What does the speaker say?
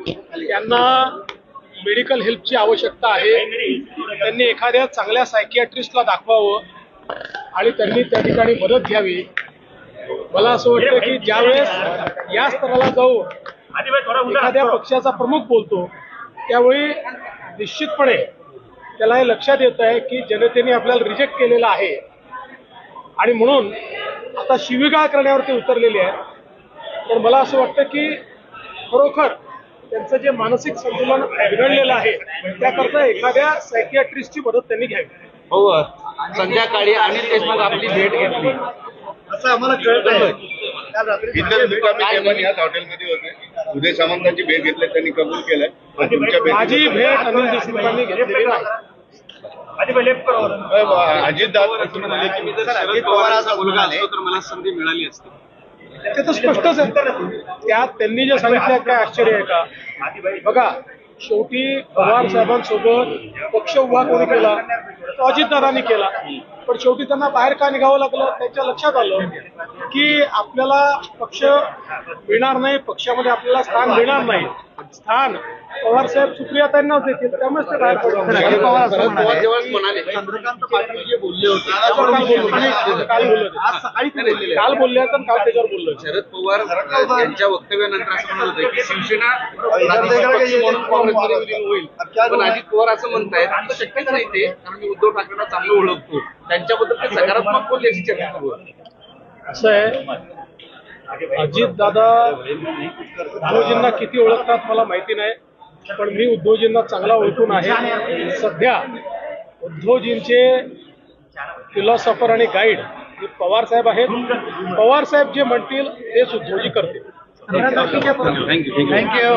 त्यांना मेडिकल हेल्पची आवश्यकता आहे, त्यांनी एखाद्या चांगल्या सायकियाट्रिस्टला दाखवावं आणि त्यांनी त्या ठिकाणी मदत घ्यावी. मला असं वाटतं की ज्यावेळेस या स्तराला जाऊन एखाद्या पक्षाचा प्रमुख बोलतो त्यावेळी निश्चितपणे त्याला हे लक्षात येत आहे की जनतेने आपल्याला रिजेक्ट केलेलं आहे आणि म्हणून आता शिवीगाळ करण्यावरती उतरलेले आहेत. तर मला असं वाटतं की खरोखर त्यांचं जे मानसिक संतुलन बिघडलेलं आहे त्याकरता एखाद्या सायकियाट्रिस्टची मदत त्यांनी घ्यावी. हो, संध्याकाळी अनिल देशमुख आपली भेट घेतली असं आम्हाला कळत आहे. इतर मुकामी जेवण याच हॉटेलमध्ये होते. उदय सामंतांची भेट घेतली, त्यांनी कबूल केलंय. माझी भेट अनिल देशमुखांनी घेतलेली नाही. अजित दादा तुम्ही म्हणाले की मी जर शरद पवारांचा मुलगा असतो तर मला संधी मिळाली असती. ते तर स्पष्टच आहे. त्यात त्यांनी जे सांगितलं काय आश्चर्य आहे का? बघा, शेवटी पवार साहेबांसोबत पक्ष उभा कोणी केला? तो अजितदादांनी केला. पण शेवटी त्यांना बाहेर का निघावं लागलं? त्यांच्या लक्षात आलं की आपल्याला पक्ष मिळणार नाही, पक्षामध्ये आपल्याला स्थान मिळणार नाही. स्थान पवार साहेब सुप्रियाताईंनाच देतील, त्यामुळेच ते बाहेर पडले. चंद्रकांत पाटील जे बोलले होते काल बोलले तर काल त्याच्यावर बोललो. शरद पवार यांच्या वक्तव्यानंतर असं म्हणाल होतं की शिवसेना म्हणून काँग्रेसमध्ये विलीन होईल. पण अजित पवार असं म्हणतायत असं शक्यच नाही ते, कारण मी उद्धव ठाकरेंना चांगलं ओळखतो, त्यांच्याबद्दल ते सकारात्मक बोलले याची चर्चा सुरू आहे. असं आहे, अजितदादा उद्धवजींना किती ओळखतात मला माहिती नाही, पण मी उद्धवजींना चांगला ओळखून आहे. सध्या उद्धवजींचे फिलॉसॉफर आणि गाईड हे पवार साहेब आहेत. पवार साहेब जे म्हणतील तेच उद्धवजी करतील. थँक्यू.